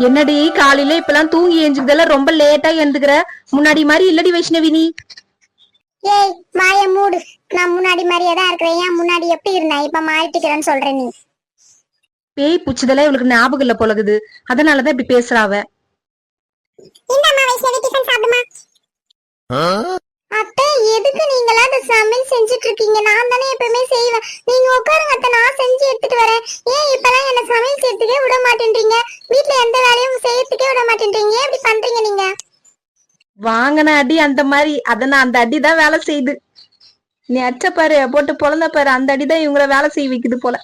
என்னடி காலையில இப்பெல்லாம் தூங்கி எஞ்சுதெல்லாம் ரொம்ப லேட்டா எழுந்துக்கிற? முன்னாடி மாதிரி இல்லடி வைஷ்ணவி நீ. ஏய் மாய மூடு. நான் முன்னாடி மாதிரியே தான் இருக்கிறேன். ஏன் முன்னாடி எப்படி இருந்தேன் இப்ப மாறிட்டுக்கிறேன்னு சொல்றேன் நீ? பேய் புடிச்சதெல்லாம் இவளுக்கு ஞாபகம் இல்ல போலகுது, அதனாலதான் இப்படி பேசுறாவ. இந்தம்மா வைஷ்ணவி டிஃபன் சாப்பிடுமா. அத்தை எதுக்கு நீங்களா இந்த சமையல் செஞ்சுட்டு இருக்கீங்க? நான் தானே எப்பவுமே செய்வேன். நீங்க உட்காருங்க அத்தை, நான் செஞ்சு எடுத்துட்டு வரேன். ஏன் இப்பெல்லாம் என்ன சமையல் செய்யறதுக்கே விட மாட்டேன்றீங்க? வீட்டுல எந்த வேலையும் செய்யறதுக்கே விட மாட்டேன்றீங்க. ஏன் இப்படி பண்றீங்க நீங்க? வாங்கின அடி அந்த மாதிரி, அதனா அந்த அடி தான் வேலை செய்யுது. நீ அச்ச பாரு, போட்டு பொழந்த பாரு, அந்த அடிதான் இவங்கள வேலை செய்ய வைக்குது போல.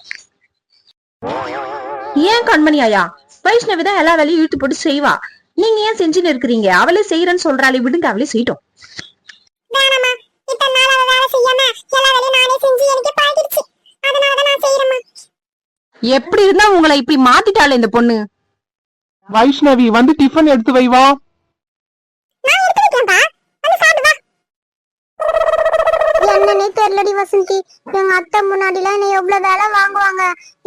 ஏன் கண்மணி ஆயா, வைஷ்ணவி தான் எல்லா வேலையும் இழுத்து போட்டு செய்வா, நீங்க ஏன் செஞ்சுன்னு இருக்கிறீங்க? அவளே செய்யறேன்னு சொல்றாளே, விடுங்க, அவளே செய்யட்டும். எப்படி இருந்தா உங்களை இப்படி மாத்திட்டாளே இந்த பொண்ணு. வைஷ்ணவி வந்து டிஃபன் எடுத்து வைவா. என்னன்னே தெரியலடி வசந்தி. எங்க அத்தை முன்னாடிலாம் என்ன எவ்வளவு வேலை வாங்குவாங்க,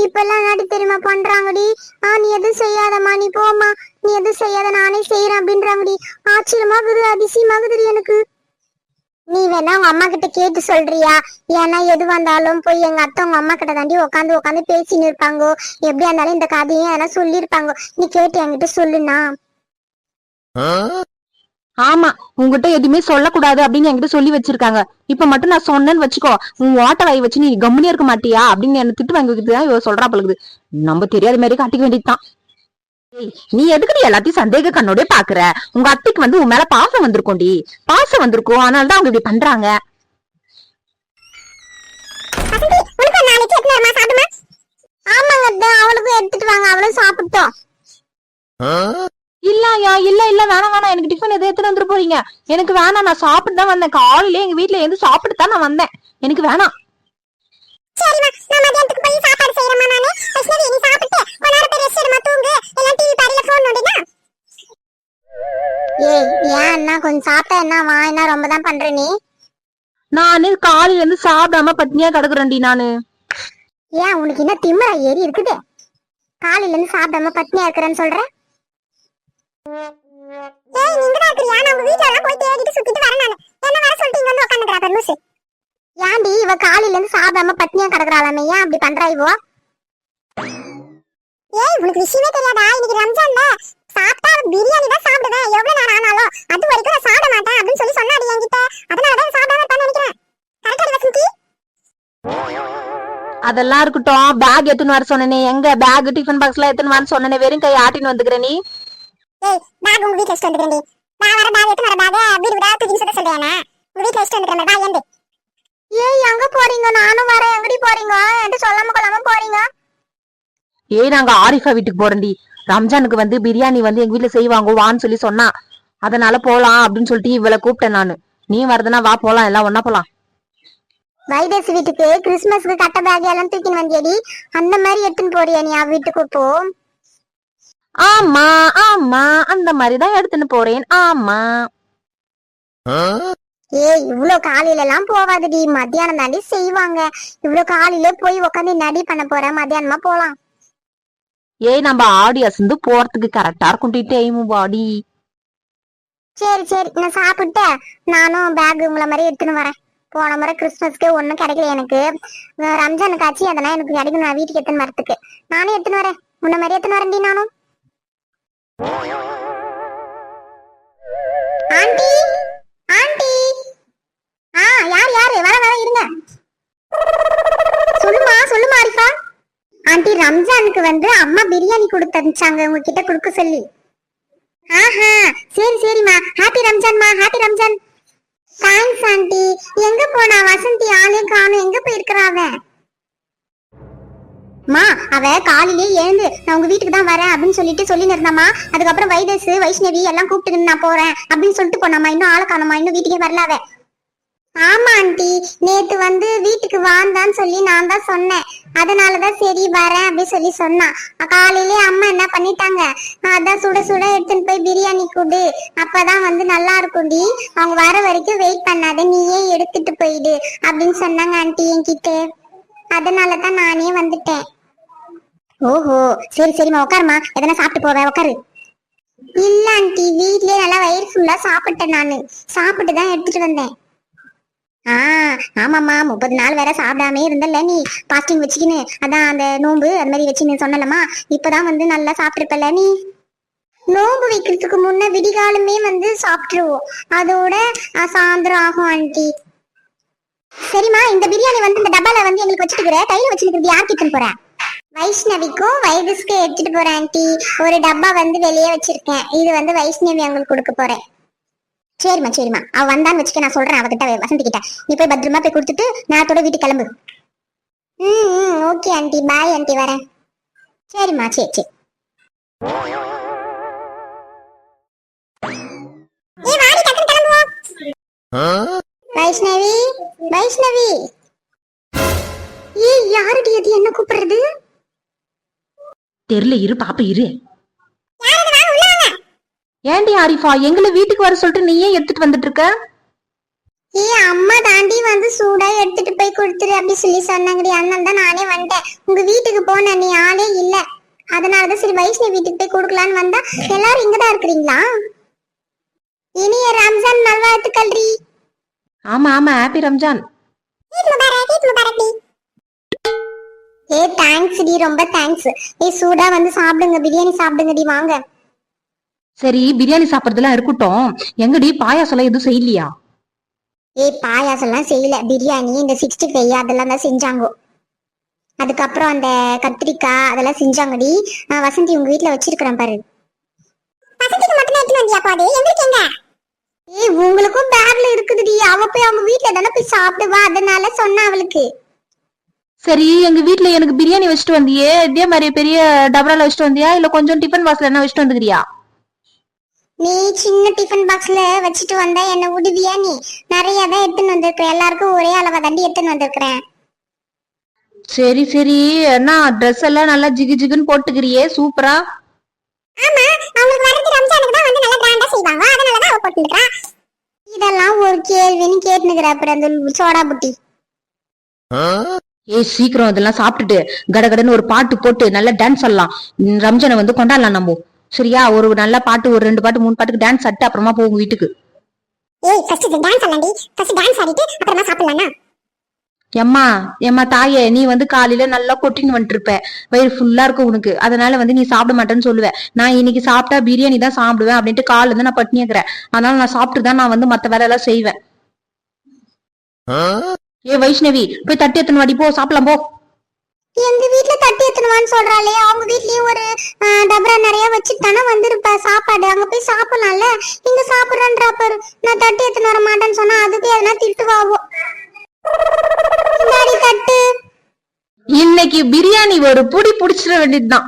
இப்ப எல்லாம் நாடி தெரியுமா பண்றாங்கடி. நீ எதுவும் செய்யாதம்மா, நீ போமா, நீ எதுவும் செய்யாத, நானே செய்யறேன் அப்படின்றாங்கடி. ஆச்சரியமாகுது, அதிசயமாகுது எனக்கு. நீ வேணா உங்க அம்மா கிட்ட கேட்டு சொல்றியா? ஏன்னா எது வந்தாலும் போய் எங்க அத்தை உங்க அம்மா கிட்ட தாண்டி உட்காந்து உட்காந்து பேசின்னு இருப்பாங்க. எப்படியா இருந்தாலும் இந்த கதையும் அதெல்லாம் சொல்லிருப்பாங்க. நீ கேட்டு என்கிட்ட சொல்லுனா. ஆமா, உங்ககிட்ட எதுவுமே சொல்லக்கூடாது அப்படின்னு என்கிட்ட சொல்லி வச்சிருக்காங்க. இப்ப மட்டும் நான் சொன்னேன்னு வச்சுக்கோ, உன் ஓட்ட வாய் வச்சு நீ கம்முனியா இருக்க மாட்டியா அப்படின்னு என்ன திட்டு வாங்கிட்டுதான் இவ சொல்றா பழகுது. நம்ம தெரியாத மாதிரி காட்டிக்க வேண்டியதுதான். நீ எதுக்கு நீ எல்லாத்தையும் சந்தேக கண்ணோட பாக்குற? உங்க அத்தைக்கு வந்து உன் மேல பாசம் வந்திருக்கோண்டி, பாசம் வந்திருக்கும், அதனாலதான் அவங்க இப்படி பண்றாங்க. ஆமாங்க, அவளுக்கும் எடுத்துட்டு வாங்க, அவளும் சாப்பிட்டோம். இல்லையா, இல்ல இல்ல, வேணாம் வேணாம், எனக்கு டிஃபன் எதை எடுத்துட்டு வந்துட்டு போறீங்க? எனக்கு வேணாம், நான் சாப்பிட்டு தான் வந்தேன். காலையில எங்க வீட்டுல இருந்து சாப்பிட்டு தான் நான் வந்தேன், எனக்கு வேணாம். கொஞ்சம் சாப்பிட்டா என்ன என்ன ரொம்ப தான் பண்ற நீ? நானு காலையில இருந்து சாப்பிடாம பட்னியா கிடக்குறேன்டி நானு. ஏன் உனக்கு என்ன திமிரா ஏறி இருக்குது? காலையில இருந்து சாப்பிடாம பட்னியா இருக்கிறேன்னு சொல்ற? ஏய் நீங்க தான் இருக்கறியா? நான் உங்க வீட்ல எல்லாம் போய் தேடிட்டு சுத்திட்டு வரேன் நானு. என்ன வர சொல்லிட்டு இங்க வந்து உட்கார்ந்துடா பெருசு. ஏன்டி இவ காலையில இருந்து சாப்பிடாம பட்னியா கிடக்குறாளாமே, ஏன் அப்படி பண்றா இவோ? ஏய் உனக்கு விஷயமே தெரியாதா? இன்னைக்கு ரம்ஜான்ல சாப்பிட்டா பிரியாணி தான் சாப்பிடுவேன், எவ்வளவு நேரம் ஆனாலும் அது வரைக்கும் நான் சாப்பிட மாட்டேன் அப்படின்னு சொல்லி சொன்னாடி என்கிட்ட. அதனால தான் சாப்பிடாம இருப்பான்னு நினைக்கிறேன். கரெக்டா வசந்தி? அதெல்லாம் இருக்கட்டும், பேக் எடுத்துன்னு வர சொன்னனே, எங்க பேக் டிஃபன் பாக்ஸ்ல எடுத்துன்னு வர சொன்னனே, வெறும் கை ஆட்டின்னு வந்துக்கிற நீ. ஏய் பேக் உங்க வீட்ல வச்சிட்டு வந்துக்கிறேன்டி. நான் வர பேக் எடுத்து வர பேக் வீடு விடா தூக்கி சொல்ல சொல்றேனா? உங்க வீட்ல வச்சிட்டு வந்துக்கிறேன், வா ஏந்து. ஏய் எங்க போறீங்க? நானும் வரேன். எங்கடி போறீங்க? என்கிட்ட சொல்லாம கொள்ளாம போறீங்க? ஏய் நாங்க ஆரிஃபா வீட்டுக்கு போறோம்டி. ரம்ஜானுக்கு வந்து பிரியாணி வந்து எங்க வீட்டுல செய்வாங்க, வான்னு சொல்லி சொன்னா, அதனால போலாம் அப்படின்னு சொல்லிட்டு இவளை கூப்பிட்டேன் நானு. நீ வரதுனா வா போலாம், எல்லாம் ஒன்னா போலாம். வைதேசி வீட்டுக்கு கிறிஸ்துமஸ்க்கு கட்ட பேக் எல்லாம் தூக்கின்னு வந்தியடி, அந்த மாதிரி எடுத்துன்னு போறியா நீ அவ வீட்டுக்கு? இப்போ ஆமா ஆமா, அந்த மாதிரிதான் எடுத்துன்னு போறேன். ஆமா. ஏய் இவ்வளவு காலையில எல்லாம் போவாதடி, மத்தியானம் தாண்டி செய்வாங்க. இவ்வளவு காலையில போய் உட்காந்து நடி பண்ண போற? மத்தியானமா போலாம். ஏய் நம்ம ஆடி அசந்து போறதுக்கு கரெக்டா இருக்கும் டைம் பாடி. சரி சரி, நான் சாப்பிட்டு நானும் பேக் உங்களை மாதிரி எடுத்துன்னு வரேன். போன முறை கிறிஸ்துமஸ்க்கு ஒன்னும் கிடைக்கல எனக்கு, ரம்ஜானுக்கு ஆச்சு, அதெல்லாம் எனக்கு கிடைக்கும். நான் வீட்டுக்கு எடுத்துன்னு வரத்துக்கு நானே எடுத்துன்னு வரேன், முன்ன மாதிரி எடுத்துன்னு வரேன்டி நானும். ஆண்டி ஆண்டி, யார் யாரு? வர வர இருங்க. சொல்லுமா சொல்லுமா ஆரிஃபா. ஆண்டி ரம்ஜானுக்கு வந்து அம்மா பிரியாணி கொடுத்து அனுப்பிச்சாங்க உங்ககிட்ட கொடுக்க சொல்லி. ஆஹா சரி சரிம்மா, ஹாப்பி ரம்ஜான்மா, ஹாப்பி ரம்ஜான். Thanks aunty. எங்க போனா வசந்தி? ஆளே காணும், எங்க போயிருக்கிறாவ? மா அவ காலையிலே எழுந்து நான் உங்க வீட்டுக்கு தான் வரேன் அப்படின்னு சொல்லிட்டு சொல்லி நிறுந்தாமா. அதுக்கப்புறம் வைதேசு வைஷ்ணவி எல்லாம் கூப்பிட்டு நான் போறேன் அப்படின்னு சொல்லிட்டு போனாமா. இன்னும் ஆளை காணோமா, இன்னும் வீட்டுக்கே வரல அவ. ஆமா ஆண்டி, நேத்து வந்து வீட்டுக்கு வாந்தான்னு சொல்லி நான் தான் சொன்னேன், அதனாலதான் சரி வரேன் அப்படி சொல்லி சொன்னான். காலையிலே அம்மா என்ன பண்ணிட்டாங்க, அதான் சுட சுட எடுத்துன்னு போய் பிரியாணி கொடு, அப்பதான் வந்து நல்லா இருக்கும்டி, அவங்க வர வரைக்கும் வெயிட் பண்ணாத, நீயே எடுத்துட்டு போயிடு அப்படின்னு சொன்னாங்க ஆண்டி என்கிட்ட. அதனாலதான் நானே வந்துட்டேன். ஓஹோ சரி சரிம்மா, உட்காருமா, எதனா சாப்பிட்டு போவேன், உட்காரு. இல்ல ஆண்டி, வீட்லயே நல்லா வயிறு ஃபுல்லா சாப்பிட்டேன். நானு சாப்பிட்டு தான் எடுத்துட்டு வந்தேன். ஆமாம்மா, 30 நாள் வேற சாப்பிடாம இருந்தல்ல நீ, பாஸ்டிங் வச்சுக்கின்னு. அதான் அந்த நோன்பு அது மாதிரி வச்சுன்னு சொன்னலமா, இப்பதான் வந்து நல்லா சாப்பிட்டுருப்பல நீ. நோன்பு வைக்கிறதுக்கு முன்ன விடிகாலமே வந்து சாப்பிட்டுருவோம், அதோட சாயந்தரம் ஆகும் ஆண்டி. சரிம்மா, இந்த பிரியாணி வந்து இந்த டப்பால வந்து எங்களுக்கு வச்சுட்டு கையில வச்சுக்கிறது யாருக்கு எடுத்துன்னு போற? வைஷ்ணவிக்கும் வைதஸ்க்கு எடுத்துட்டு போறேன் ஆண்டி. ஒரு டப்பா வந்து வெளியே வச்சிருக்கேன், இது வந்து வைஷ்ணவி அவங்களுக்கு கொடுக்க போறேன். சரிம்மா, அவ வந்தான்னு வச்சுக்க, நான் சொல்றேன் அவகிட்ட, வசந்தி கிட்ட. நீ போய் பத்திரமா போய் கொடுத்துட்டு நேரத்தோட வீட்டுக்கு கிளம்பு. ஓகே ஆண்டி, பாய் ஆண்டி, வரேன். சரிம்மா, சரி. வைஷ்ணவி, வைஷ்ணவி, யாருடி அது என்ன கூப்பிடுறது? தெரியல, இரு பாப்ப இரு. ஏண்டி ஆரிஃபா, எங்களை வீட்டுக்கு வர சொல்லிட்டு நீ ஏன் எடுத்துட்டு வந்துட்டு இருக்க? அம்மா தாண்டி வந்து சூடா எடுத்துட்டு போய் கொடுத்துரு அப்படி சொல்லி சொன்னாங்கடி, அதனால தான் நானே வந்துட்டேன். உங்க வீட்டுக்கு போன நீ ஆளே இல்ல, அதனாலதான் சரி வைஷ்ணவி வீட்டுக்கு போய் கொடுக்கலான்னு வந்தா. எல்லாரும் இங்கதான் இருக்கிறீங்களா? இனிய ரம்ஜான் நல்வாழ்த்துக்கள். ஆமா, ஹாப்பி ரம்ஜான். தேங்க்ஸ் டி, ரொம்ப தேங்க்ஸ். சூடா வந்து சாப்பிடுங்க, பிரியாணி சாப்பிடுங்கடி, வாங்க. சரி, பிரியாணி சாப்பிடறதுலாம் இருக்கட்டும், எங்கடி பாயாசம் எதுவும் செய்யலையா? பாயாசம் எல்லாம் செய்யல, பிரியாணி இந்த 65 அதெல்லாம் தான் செஞ்சாங்க. அதுக்கப்புறம் அந்த கத்திரிக்காய் அதெல்லாம் செஞ்சாங்கடி. வசந்தி உங்க வீட்டுல வச்சிருக்கிறேன் பாரு. உங்களுக்கும் பேக்ல இருக்குதுடி, அவ போய் அவங்க வீட்டுல தானே போய் சாப்பிடுவா, அதனால சொன்ன அவளுக்கு. சரி, எங்க வீட்டுல எனக்கு பிரியாணி வச்சுட்டு வந்தியே, இதே மாதிரி பெரிய டபரால வச்சுட்டு வந்தியா, இல்ல கொஞ்சம் டிஃபன் பாக்ஸ்ல என்ன வச்சுட்டு வந்துக்கிறியா? நீ சின்ன டிஃபன் பாக்ஸ்ல வச்சுட்டு வந்தா என்ன விடுவியா? நீ நிறைய தான் எடுத்துன்னு வந்திருக்க, எல்லாருக்கும் ஒரே அளவா தாண்டி எடுத்துன்னு வந்திருக்கிறேன். சரி, என்ன ட்ரெஸ் எல்லாம் நல்லா ஜிகு ஜிகுன்னு போட்டுக்கிறியே, சூப்பரா. ஆமா, அவங்களுக்கு வரது ரம்ஜானுக்கு தான் வந்து நல்லா கிராண்டா செய்வாங்க, அதனால தான் அவ போட்டுக்கிறா. இதெல்லாம் ஒரு கேள்வின்னு கேட்டுனுக்குற அப்புறம் அந்த சோடா புட்டி. சீக்கிரம் இதெல்லாம் சாப்பிட்டுட்டு கடகடன்னு ஒரு பாட்டு போட்டு நல்லா டான்ஸ் ஆடலாம். ரம்ஜானை வந்து கொண்டாடலாம் நம்ம. சரியா? ஒரு நல்ல பாட்டு, ஒரு 2 பாட்டு 3 பாட்டுக்கு டான்ஸ் ஆட்டு அப்புறமா போகும் வீட்டுக்கு. எம்மா தாயே, நீ வந்து காலையில நல்லா கொட்டின்னு வந்துட்டு இருப்ப, வயிறு ஃபுல்லா இருக்கும் உனக்கு, அதனால வந்து நீ சாப்பிட மாட்டேன்னு சொல்லுவேன். நான் இன்னைக்கு சாப்பிட்டா பிரியாணி தான் சாப்பிடுவேன் அப்படின்ட்டு காலையில இருந்து நான் பட்டினி இருக்கிறேன். அதனால நான் சாப்பிட்டு தான் நான் வந்து மத்த வேலை எல்லாம் செய்வேன். வைஷ்ணவி, போய் தட்டி எத்தனை வாடி, போ சாப்பிடலாம் போ. எங்க வீட்டுல தட்டி எத்தனவான்னு சொல்றாளே, அவங்க வீட்லயே ஒரு டபரா நிறைய வச்சுட்டு தானே வந்திருப்ப சாப்பாடு, அங்க போய் சாப்பிடலாம்ல. இங்க சாப்பிடுறேன்றா பாரு, நான் தட்டி எத்தனை வர மாட்டேன்னு சொன்னா அதுக்கு எதனா திட்டுவாவோ. தட்டு இன்னைக்கு பிரியாணி ஒரு புடி புடிச்சிட வேண்டியதுதான்.